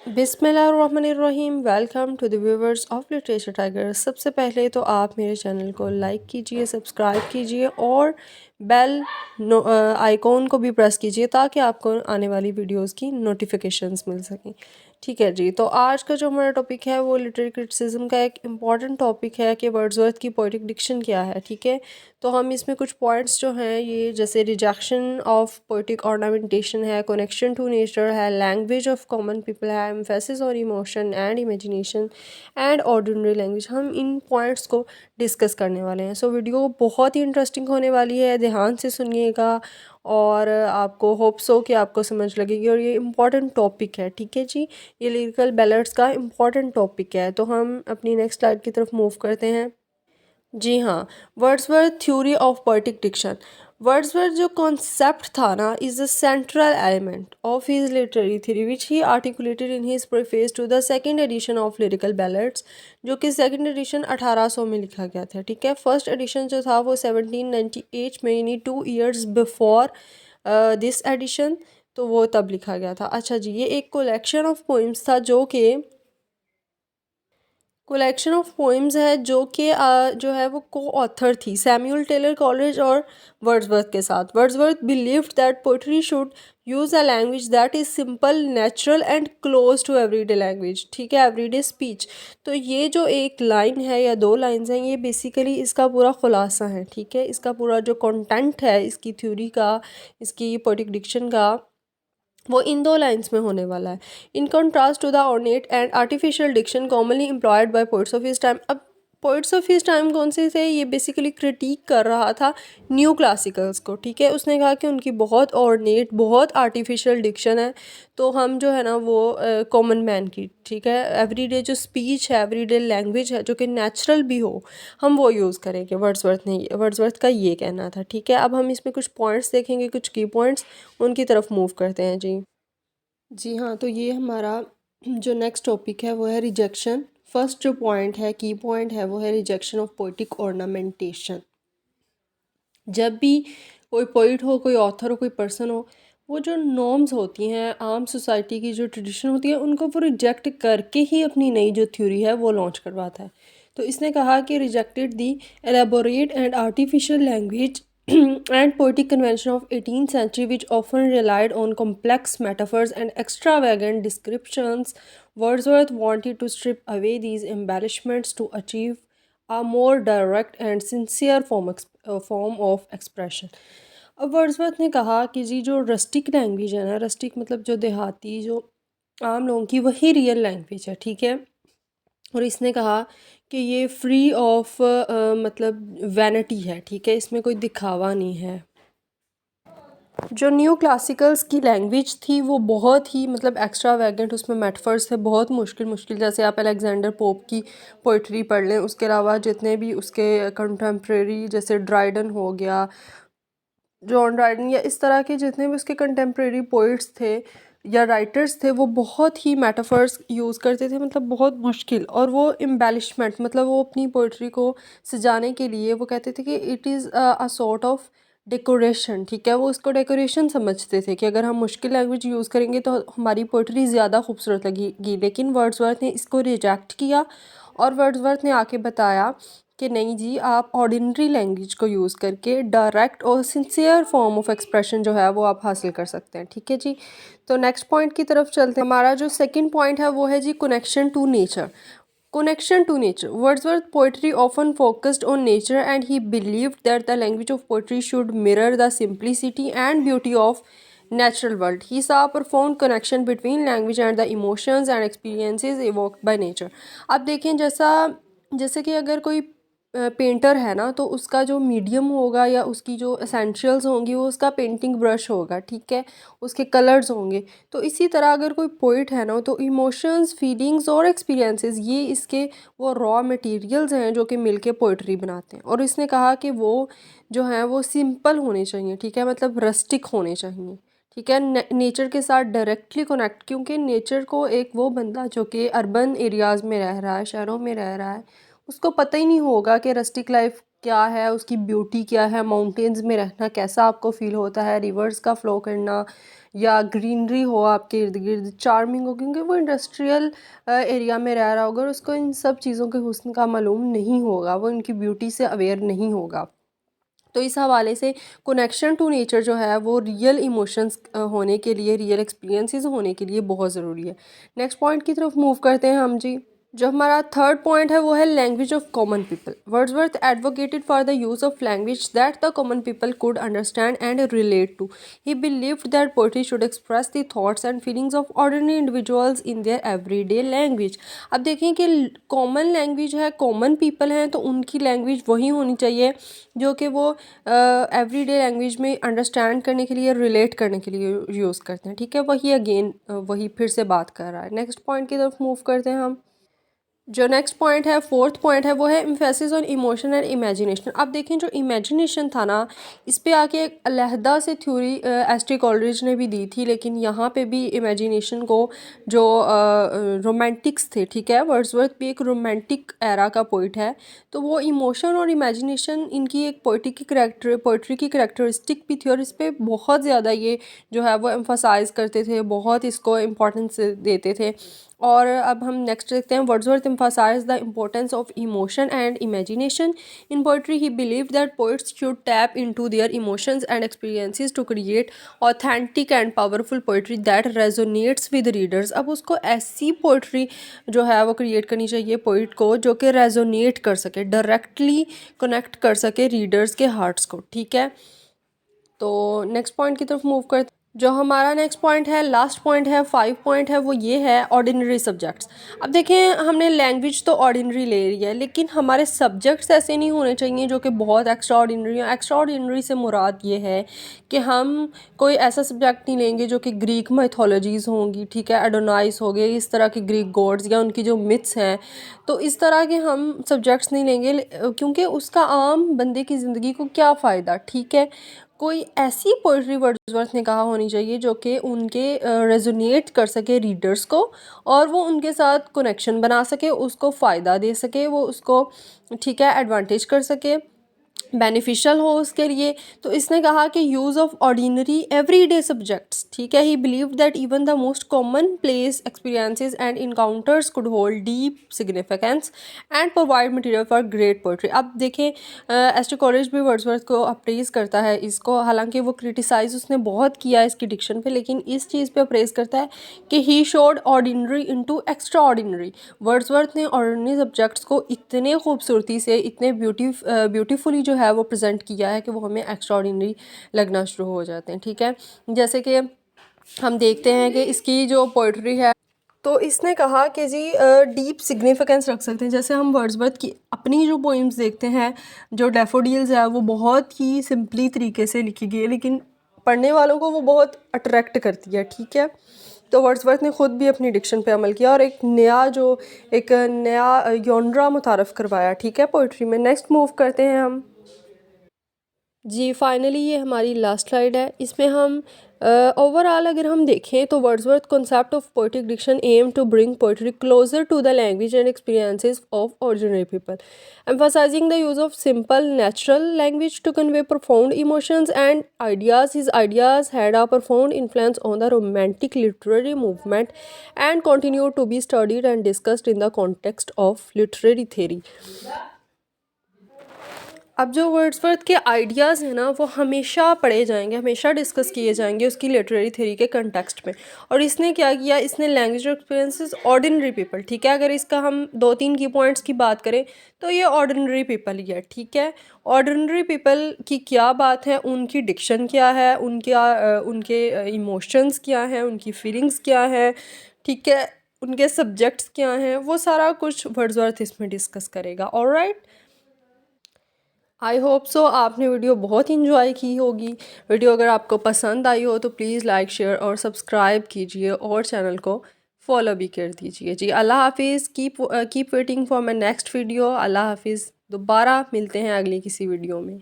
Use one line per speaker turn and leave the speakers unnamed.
बिस्मिल्लाहिर्रहमानिर्रहीम। Welcome to the viewers of Literature Tiger. सबसे पहले तो आप मेरे चैनल को लाइक कीजिए, सब्सक्राइब कीजिए और बेल आइकॉन को भी प्रेस कीजिए ताकि आपको आने वाली वीडियोस की नोटिफिकेशंस मिल सकें। ठीक है जी, तो आज का जो हमारा टॉपिक है वो लिटरेरी क्रिटिसिज्म का एक इम्पॉर्टेंट टॉपिक है कि वर्ड्सवर्थ की पोएटिक डिक्शन क्या है। ठीक है, तो हम इसमें कुछ पॉइंट्स जो हैं ये जैसे रिजेक्शन ऑफ पोएटिक ऑर्नामेंटेशन है, कनेक्शन टू नेचर है, लैंग्वेज ऑफ कॉमन पीपल है, emphasis on emotion and imagination and ordinary language. हम इन पॉइंट्स को डिस्कस करने वाले हैं। सो वीडियो बहुत ही इंटरेस्टिंग होने वाली है, ध्यान से सुनिएगा और आपको होप्स हो कि आपको समझ लगेगी और ये इम्पॉर्टेंट टॉपिक है। ठीक है जी, ये लिरिकल बैलेड्स का इम्पॉर्टेंट टॉपिक है। तो हम अपनी नेक्स्ट स्लाइड की तरफ मूव करते हैं। जी हाँ, Wordsworth theory of poetic diction. Wordsworth जो कॉन्सेप्ट था ना is the central element of his literary theory which he articulated in his preface to the second edition of Lyrical Ballads, जो कि सेकंड एडिशन 1800 में लिखा गया था। ठीक है, फर्स्ट एडिशन जो था वो 1798 में, यानी 2 years बिफोर दिस एडिशन, तो वो तब लिखा गया था। अच्छा जी, ये एक कलेक्शन ऑफ पोइम्स था जो कि कलेक्शन ऑफ पोइम्स है जो कि जो है वो को ऑथर थी सैमुअल टेलर कॉलेज और वर्ड्सवर्थ के साथ। Wordsworth believed that poetry should use a language that is simple, natural and close to everyday language. ठीक है, एवरीडे स्पीच। तो ये जो एक लाइन है या दो लाइंस हैं ये बेसिकली इसका पूरा खुलासा है। ठीक है, इसका पूरा जो कंटेंट है इसकी थ्योरी का, इसकी पोएटिक डिक्शन का, वो इन दो लाइंस में होने वाला है। In contrast to the ornate and artificial diction commonly employed by poets of his time. अब पोइट्स ऑफ हिज टाइम कौन से थे? ये बेसिकली क्रिटिक कर रहा था न्यू क्लासिकल्स को। ठीक है, उसने कहा कि उनकी बहुत ऑर्नेट, बहुत आर्टिफिशियल डिक्शन है, तो हम जो है ना वो कॉमन मैन की, ठीक है, एवरीडे जो स्पीच है, एवरीडे लैंग्वेज है जो कि नेचुरल भी हो, हम वो यूज़ करेंगे। वर्ड्सवर्थ का ये कहना था। ठीक है, अब हम इसमें कुछ पॉइंट्स देखेंगे, कुछ की पॉइंट्स, उनकी तरफ मूव करते हैं जी। जी हाँ, तो ये हमारा जो नेक्स्ट टॉपिक है वो है रिजेक्शन। फर्स्ट जो पॉइंट है, की पॉइंट है, वो है रिजेक्शन ऑफ पोएटिक ऑर्नामेंटेशन। जब भी कोई पोइट हो, कोई ऑथर हो, कोई पर्सन हो, वो जो नॉर्म्स होती हैं, आम सोसाइटी की जो ट्रेडिशन होती है, उनको वो रिजेक्ट करके ही अपनी नई जो थ्योरी है वो लॉन्च करवाता है। तो इसने कहा कि rejected the elaborate and artificial language and poetic convention of 18th century which often relied on complex metaphors and extravagant descriptions. Wordsworth wanted to strip away these embellishments to achieve a more direct and sincere form of expression. अब Wordsworth ने कहा कि जी जो rustic language है ना, rustic मतलब जो देहाती, जो आम लोगों की, वही रियल लैंग्वेज है। ठीक है, और इसने कहा कि ये फ्री ऑफ मतलब वैनिटी है। ठीक है, इसमें कोई दिखावा नहीं है। जो न्यू क्लासिकल्स की लैंग्वेज थी वो बहुत ही मतलब एक्स्ट्रा वैगेंट, उसमें मेटाफर्स थे बहुत मुश्किल मुश्किल। जैसे आप अलेक्जेंडर पोप की पोइट्री पढ़ लें, उसके अलावा जितने भी उसके कंटेम्प्रेरी, जैसे ड्राइडन हो गया, जॉन ड्राइडन, या इस तरह के जितने भी उसके कंटेम्प्रेरी पोइट्स थे या राइटर्स थे, वो बहुत ही मेटाफर्स यूज़ करते थे, मतलब बहुत मुश्किल। और वो एम्बेलिशमेंट मतलब वो अपनी पोइट्री को सजाने के लिए वो कहते थे कि it is a sort of decoration. ठीक है, वो उसको डेकोरेशन समझते थे कि अगर हम मुश्किल लैंग्वेज यूज़ करेंगे तो हमारी पोइट्री ज़्यादा खूबसूरत लगेगी। लेकिन वर्ड्सवर्थ ने इसको रिजेक्ट किया और वर्ड्सवर्थ ने आके बताया कि नहीं जी, आप ऑर्डिनरी लैंग्वेज को यूज़ करके डायरेक्ट और सिंसियर फॉर्म ऑफ एक्सप्रेशन जो है वो आप हासिल कर सकते हैं। ठीक है जी, तो नेक्स्ट पॉइंट की तरफ चलते हैं। हमारा जो सेकंड पॉइंट है वो है जी connection to nature. Connection to nature. Wordsworth poetry often focused on nature and he believed that the language of poetry should mirror the simplicity and beauty of natural world. He saw a profound connection between language and the emotions and experiences evoked by nature. अब देखें, जैसे कि अगर कोई painter है ना, तो उसका जो मीडियम होगा या उसकी जो एसेंशियल्स होंगी वो उसका पेंटिंग ब्रश होगा। ठीक है, उसके कलर्स होंगे। तो इसी तरह अगर कोई पोइट है ना, तो इमोशंस, फीलिंग्स और एक्सपीरियंसेस ये इसके वो रॉ मटेरियल्स हैं जो कि मिलके पोइट्री बनाते हैं। और इसने कहा कि वो जो हैं वो सिंपल होने चाहिए। ठीक है, मतलब रस्टिक होने चाहिए। ठीक है, नेचर के साथ डायरेक्टली कनेक्ट, क्योंकि नेचर को एक वो बंदा जो कि अर्बन एरियाज़ में रह रहा है, शहरों में रह रहा है, उसको पता ही नहीं होगा कि रस्टिक लाइफ क्या है, उसकी ब्यूटी क्या है, माउंटेन्स में रहना कैसा आपको फ़ील होता है, रिवर्स का फ़्लो करना या ग्रीनरी हो आपके इर्द गिर्द, चार्मिंग हो, क्योंकि वो इंडस्ट्रियल एरिया में रह रहा होगा और उसको इन सब चीज़ों के हुस्न का मालूम नहीं होगा, वो इनकी ब्यूटी से अवेयर नहीं होगा। तो इस हवाले से कनेक्शन टू नेचर जो है वो रियल इमोशंस होने के लिए, रियल एक्सपीरियंसेस होने के लिए बहुत ज़रूरी है। नेक्स्ट पॉइंट की तरफ मूव करते हैं हम जी। जो हमारा थर्ड पॉइंट है वो है language of common people. Wordsworth advocated for the use of language that the common people could understand and relate to. He believed that poetry should express the thoughts and feelings of ordinary individuals in their everyday language. अब देखें कि common language है, common people हैं, तो उनकी language वही होनी चाहिए जो कि वो एवरीडे लैंग्वेज में अंडरस्टैंड करने के लिए, रिलेट करने के लिए यूज़ करते हैं। ठीक है, वही अगेन वही फिर से बात कर रहा है। नेक्स्ट पॉइंट की तरफ मूव करते हैं हम। जो नेक्स्ट पॉइंट है, फोर्थ पॉइंट है, वो है emphasis on emotion and imagination. अब देखें जो इमेजिनेशन था ना, इस पे आके एक अलहदा से थ्योरी एस.टी. कॉलरिज ने भी दी थी, लेकिन यहाँ पे भी इमेजिनेशन को जो रोमांटिक्स थे, ठीक है, वर्ड्सवर्थ भी एक रोमांटिक एरा का पोइट है, तो वो इमोशन और इमेजिनेशन इनकी एक पोइट्री की करैक्टरिस्टिक भी थी और इस पर बहुत ज़्यादा ये जो है वो एम्फसाइज करते थे, बहुत इसको इम्पोर्टेंस देते थे। और अब हम नेक्स्ट देखते हैं। Wordsworth emphasized the importance of emotion and imagination in poetry. He believed that poets should tap into their emotions and experiences to create authentic and powerful poetry that resonates with readers. अब उसको ऐसी poetry जो है वो create करनी चाहिए poet को जो कि रेजोनेट कर सके, डायरेक्टली कनेक्ट कर सके रीडर्स के हार्ट्स को। ठीक है, तो नेक्स्ट पॉइंट की तरफ मूव करते। जो हमारा नेक्स्ट पॉइंट है, लास्ट पॉइंट है, 5 पॉइंट है, वो ये है ऑर्डिनरी सब्जेक्ट्स। अब देखें, हमने लैंग्वेज तो ऑर्डिनरी ले रही है, लेकिन हमारे सब्जेक्ट्स ऐसे नहीं होने चाहिए जो कि बहुत एक्स्ट्रा ऑर्डिनरी हो। एक्स्ट्रा ऑर्डिनरी से मुराद ये है कि हम कोई ऐसा सब्जेक्ट नहीं लेंगे जो कि ग्रीक माइथोलॉजीज़ होंगी, ठीक है, एडोनाइस हो गए, इस तरह के ग्रीक गॉड्स या उनकी जो मिथ्स हैं, तो इस तरह के हम सब्जेक्ट्स नहीं लेंगे, क्योंकि उसका आम बंदे की ज़िंदगी को क्या फ़ायदा। ठीक है, कोई ऐसी पोइट्री वर्ड्सवर्थ ने कहा होनी चाहिए जो कि उनके रेजोनेट कर सके रीडर्स को और वो उनके साथ कनेक्शन बना सके, उसको फ़ायदा दे सके, वो उसको, ठीक है, एडवांटेज कर सके, बेनिफिशियल हो उसके लिए। तो इसने कहा कि use of ordinary everyday subjects, ठीक है, ही believe that even the most common place experiences and encounters could hold deep significance and provide material for great poetry. अब देखें, एस.टी. कॉलेज भी वर्ड्सवर्थ को अप्रेज करता है इसको, हालांकि वो क्रिटिसाइज़ उसने बहुत किया है इसकी डिक्शन पे, लेकिन इस चीज़ पे अप्रेज करता है कि he showed ordinary into extra ordinary. Wordsworth ने ऑर्डिनरी सब्जेक्ट्स को इतने खूबसूरती से, इतने ब्यूटीफुली जो है वो प्रेजेंट किया है कि वो हमें एक्स्ट्रा ऑर्डिनरी लगना शुरू हो जाते हैं। ठीक है, जैसे कि हम देखते हैं कि इसकी जो पोइट्री है, तो इसने कहा कि जी डीप सिग्निफिकेंस रख सकते हैं। जैसे हम वर्ड्सवर्थ की अपनी जो पोइम्स देखते हैं, जो डैफोडिल्स है, वो बहुत ही सिंपली तरीके से लिखी गई है, लेकिन पढ़ने वालों को वो बहुत अट्रैक्ट करती है। ठीक है, तो वर्ड्सवर्थ ने ख़ुद भी अपनी डिक्शन पे अमल किया और एक नया जॉनरा मुतारफ़ करवाया। ठीक है, पोइट्री में। नेक्स्ट मूव करते हैं हम जी। फाइनली ये हमारी लास्ट स्लाइड है। इसमें हम ओवरऑल अगर हम देखें तो Wordsworth concept of poetic diction aim to bring poetry closer to the language and experiences of ordinary people, emphasizing the use of simple natural language to convey profound emotions and ideas. His ideas had a profound influence on the romantic literary movement and continue to be studied and discussed in the context of literary theory. अब जो Wordsworth के ideas हैं ना, वो हमेशा पढ़े जाएंगे, हमेशा डिस्कस किए जाएंगे उसकी लिटरेरी थ्योरी के कंटेक्स्ट में। और इसने क्या किया, इसने लैंग्वेज एक्सपीरियंसेस ऑर्डिनरी पीपल, ठीक है, अगर इसका हम 2-3 की पॉइंट्स की बात करें तो ये ऑर्डिनरी पीपल ही है। ठीक है, ऑर्डिनरी पीपल की क्या बात है, उनकी डिक्शन क्या है, उनके इमोशंस क्या हैं, उनकी फीलिंग्स क्या हैं, ठीक है, उनके सब्जेक्ट्स क्या हैं, वो सारा कुछ वर्ड्सवर्थ इसमें डिस्कस करेगा। ऑलराइट, आई होप सो आपने वीडियो बहुत इंजॉय की होगी। वीडियो अगर आपको पसंद आई हो तो प्लीज़ लाइक, शेयर और सब्सक्राइब कीजिए और चैनल को फॉलो भी कर दीजिए जी। अल्लाह हाफिज़। Keep waiting for my next video. अल्लाह हाफिज़। दोबारा मिलते हैं अगली किसी वीडियो में।